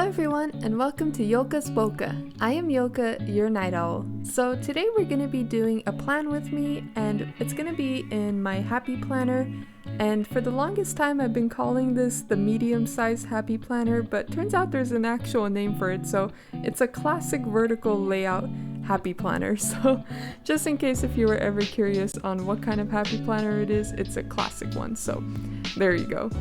everyone, and welcome to Yoka's Boka. I am Yoka, your night owl. So today we're going to be doing a plan with me, and it's going to be in my happy planner. And for the longest time I've been calling this the medium-sized happy planner, but turns out there's an actual name for it. So it's a classic vertical layout happy planner. So just in case if you were ever curious on what kind of happy planner it is, it's a classic one. So there you go.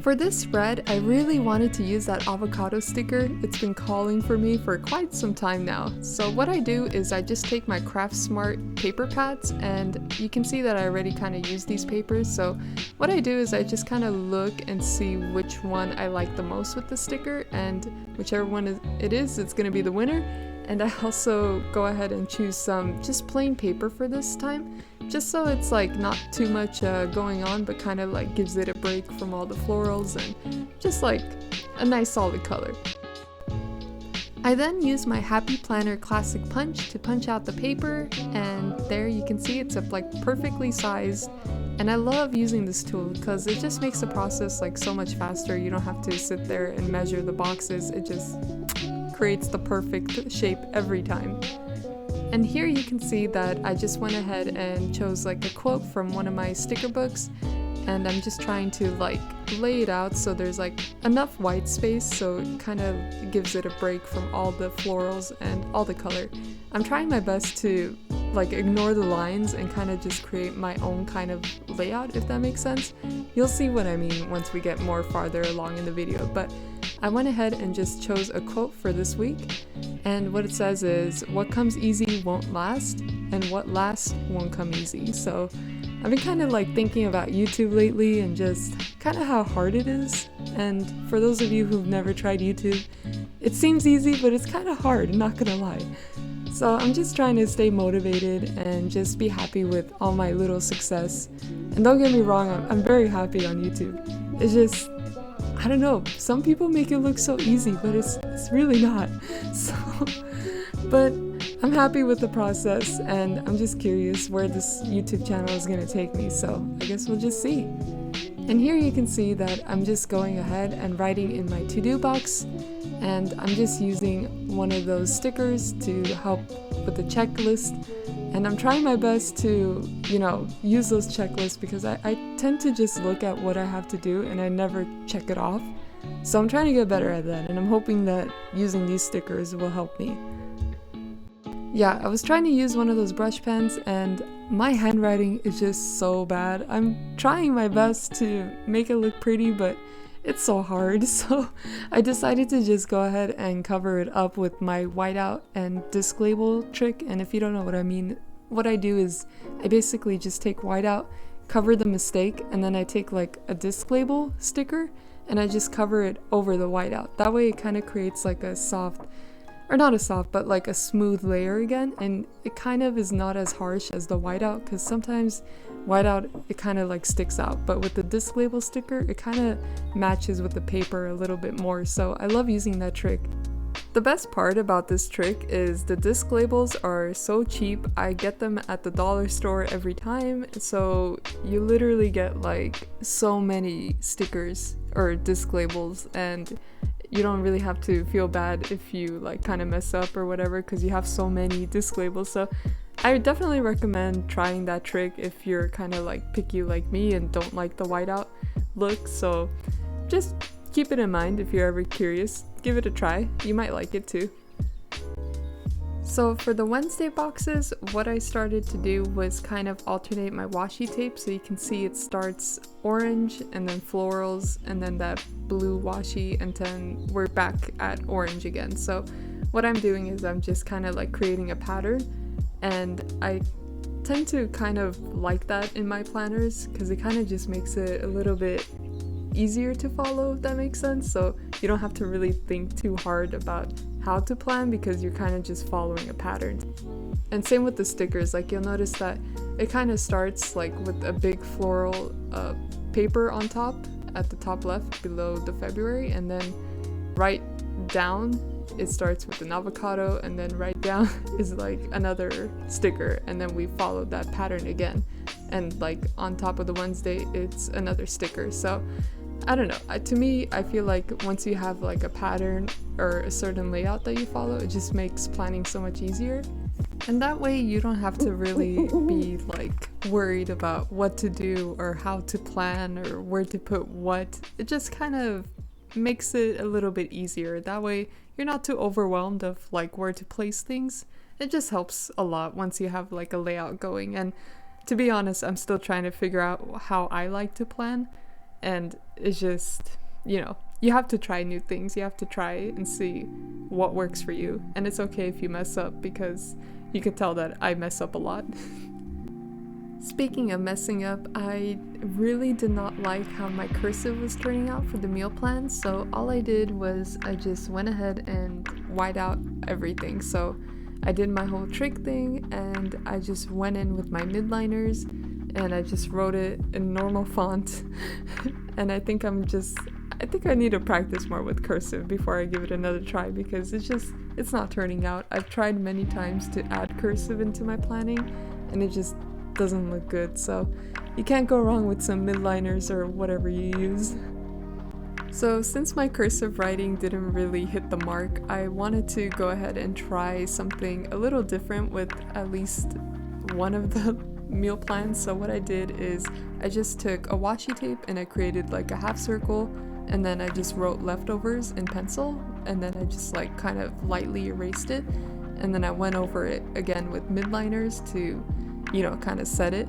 For this spread, I really wanted to use that avocado sticker. It's been calling for me for quite some time now. So what I do is I just take my CraftSmart paper pads, and you can see that I already kind of use these papers. So what I do is I just kind of look and see which one I like the most with the sticker, and whichever one it is, it's going to be the winner. And I also go ahead and choose some just plain paper for this time, just so it's like not too much going on, but kind of like gives it a break from all the florals and just like a nice solid color. I then use my Happy Planner Classic Punch to punch out the paper, and there you can see it's like perfectly sized. And I love using this tool because it just makes the process like so much faster. You don't have to sit there and measure the boxes. It just creates the perfect shape every time. And here you can see that I just went ahead and chose like a quote from one of my sticker books, and I'm just trying to like lay it out so there's like enough white space so it kind of gives it a break from all the florals and all the color. I'm trying my best to like ignore the lines and kind of just create my own kind of layout, if that makes sense. You'll see what I mean once we get more farther along in the video, but I went ahead and just chose a quote for this week, and what it says is, "What comes easy won't last, and what lasts won't come easy." So I've been kind of like thinking about YouTube lately and just kind of how hard it is. And for those of you who've never tried YouTube, it seems easy, but it's kind of hard, not gonna lie. So I'm just trying to stay motivated and just be happy with all my little success. And don't get me wrong, I'm very happy on YouTube. It's just, I don't know, some people make it look so easy, but it's really not. So, but I'm happy with the process, and I'm just curious where this YouTube channel is going to take me, so I guess we'll just see. And here you can see that I'm just going ahead and writing in my to-do box, and I'm just using one of those stickers to help with the checklist. And I'm trying my best to, use those checklists because I tend to just look at what I have to do and I never check it off. So I'm trying to get better at that, and I'm hoping that using these stickers will help me. Yeah, I was trying to use one of those brush pens, and my handwriting is just so bad. I'm trying my best to make it look pretty, but it's so hard. So I decided to just go ahead and cover it up with my whiteout and disc label trick. And if you don't know what I mean, what I do is I basically just take whiteout, cover the mistake, and then I take like a disc label sticker and I just cover it over the whiteout. That way it kind of creates like a soft, or not a soft, but like a smooth layer again, and it kind of is not as harsh as the whiteout, because sometimes whiteout, it kind of like sticks out, but with the disc label sticker, it kind of matches with the paper a little bit more, so I love using that trick. The best part about this trick is the disc labels are so cheap. I get them at the dollar store every time, so you literally get like so many stickers or disc labels, and you don't really have to feel bad if you like kind of mess up or whatever, because you have so many disc labels. So I would definitely recommend trying that trick if you're kind of like picky like me and don't like the whiteout look. So just keep it in mind if you're ever curious. Give it a try. You might like it too. So for the Wednesday boxes, what I started to do was kind of alternate my washi tape, so you can see it starts orange and then florals and then that blue washi, and then we're back at orange again. So what I'm doing is I'm just kind of like creating a pattern, and I tend to kind of like that in my planners because it kind of just makes it a little bit easier to follow, if that makes sense. So you don't have to really think too hard about how to plan because you're kind of just following a pattern. And same with the stickers, like you'll notice that it kind of starts like with a big floral paper on top at the top left below the February, and then right down it starts with an avocado, and then right down is like another sticker, and then we follow that pattern again. and like on top of the Wednesday it's another sticker. So I don't know, to me I feel like once you have like a pattern or a certain layout that you follow, it just makes planning so much easier. And that way you don't have to really be like worried about what to do or how to plan or where to put what. It just kind of makes it a little bit easier. That way you're not too overwhelmed of like where to place things. It just helps a lot once you have like a layout going. And to be honest, I'm still trying to figure out how I like to plan. And it's just, you know, you have to try new things. You have to try and see what works for you. And it's okay if you mess up, because you can tell that I mess up a lot. Speaking of messing up, I really did not like how my cursive was turning out for the meal plan. So all I did was I just went ahead and white out everything. So I did my whole trick thing and I just went in with my midliners and I just wrote it in normal font. And I think I need to practice more with cursive before I give it another try, because it's not turning out. I've tried many times to add cursive into my planning and it just doesn't look good. So you can't go wrong with some midliners or whatever you use. So since my cursive writing didn't really hit the mark, I wanted to go ahead and try something a little different with at least one of the meal plans. So what I did is I just took a washi tape and I created like a half circle, and then I just wrote leftovers in pencil, and then I just like kind of lightly erased it, and then I went over it again with midliners to, you know, kind of set it.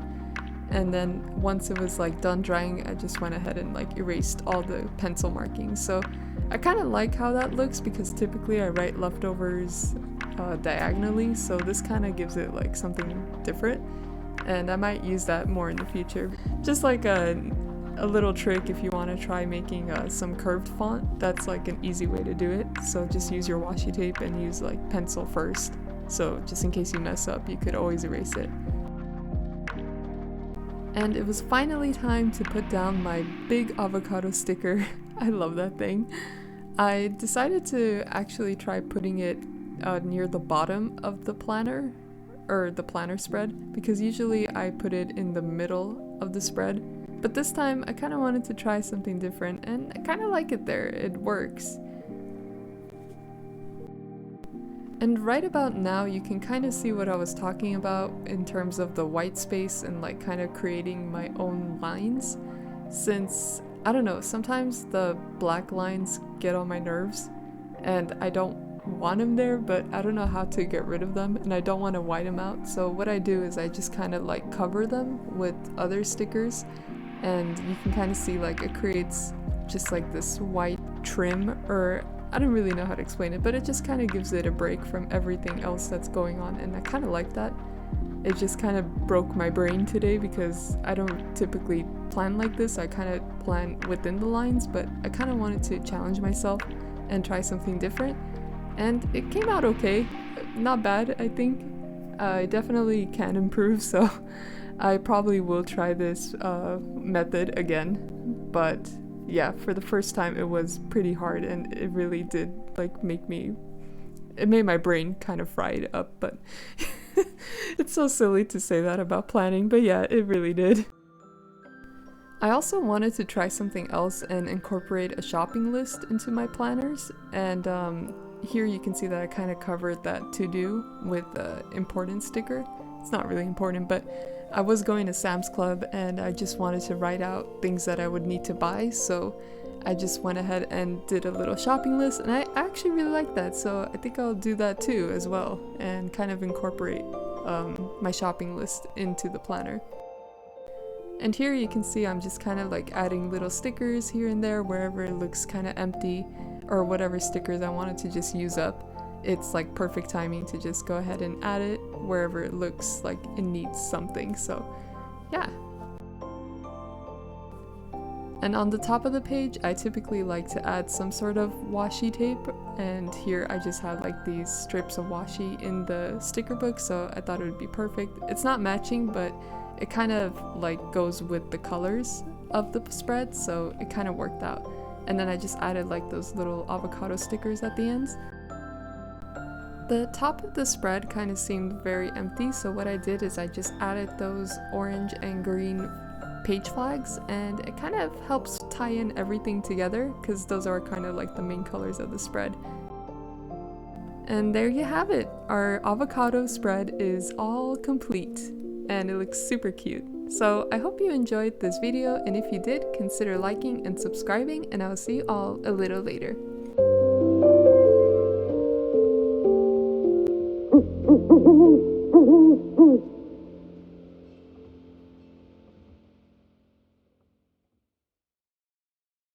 And then once it was like done drying, I just went ahead and like erased all the pencil markings. So I kind of like how that looks, because typically I write leftovers diagonally, so this kind of gives it like something different, and I might use that more in the future. Just like a little trick if you want to try making some curved font, that's like an easy way to do it. So just use your washi tape and use like pencil first, so just in case you mess up you could always erase it. And it was finally time to put down my big avocado sticker. I love that thing. I decided to actually try putting it near the bottom of the planner, or the planner spread, because usually I put it in the middle of the spread. But this time I kind of wanted to try something different, and I kind of like it there. It works. And right about now you can kind of see what I was talking about in terms of the white space and like kind of creating my own lines. Since, I don't know, sometimes the black lines get on my nerves and I don't want them there, but I don't know how to get rid of them, and I don't want to white them out. So what I do is I just kind of like cover them with other stickers, and you can kind of see like it creates just like this white trim, or I don't really know how to explain it, but it just kind of gives it a break from everything else that's going on, and I kind of like that. It just kind of broke my brain today because I don't typically plan like this. I kind of plan within the lines, but I kind of wanted to challenge myself and try something different, and it came out okay. Not bad, I think. I definitely can improve, so I probably will try this method again. But yeah, for the first time it was pretty hard, and it really did like it made my brain kind of fried up, but it's so silly to say that about planning, but yeah, it really did. I also wanted to try something else and incorporate a shopping list into my planners, and here you can see that I kind of covered that to do with the important sticker. It's not really important, but I was going to Sam's Club and I just wanted to write out things that I would need to buy, so I just went ahead and did a little shopping list, and I actually really like that, so I think I'll do that too as well and kind of incorporate my shopping list into the planner. And here you can see I'm just kind of like adding little stickers here and there wherever it looks kind of empty, or whatever stickers I wanted to just use up. It's like perfect timing to just go ahead and add it wherever it looks like it needs something, so yeah. And on the top of the page, I typically like to add some sort of washi tape, and here I just have like these strips of washi in the sticker book, so I thought it would be perfect. It's not matching, but it kind of like goes with the colors of the spread, so it kind of worked out. And then I just added like those little avocado stickers at the ends. The top of the spread kind of seemed very empty, so what I did is I just added those orange and green page flags, and it kind of helps tie in everything together because those are kind of like the main colors of the spread. And there you have it. Our avocado spread is all complete and it looks super cute. So I hope you enjoyed this video, and if you did, consider liking and subscribing, and I'll see you all a little later.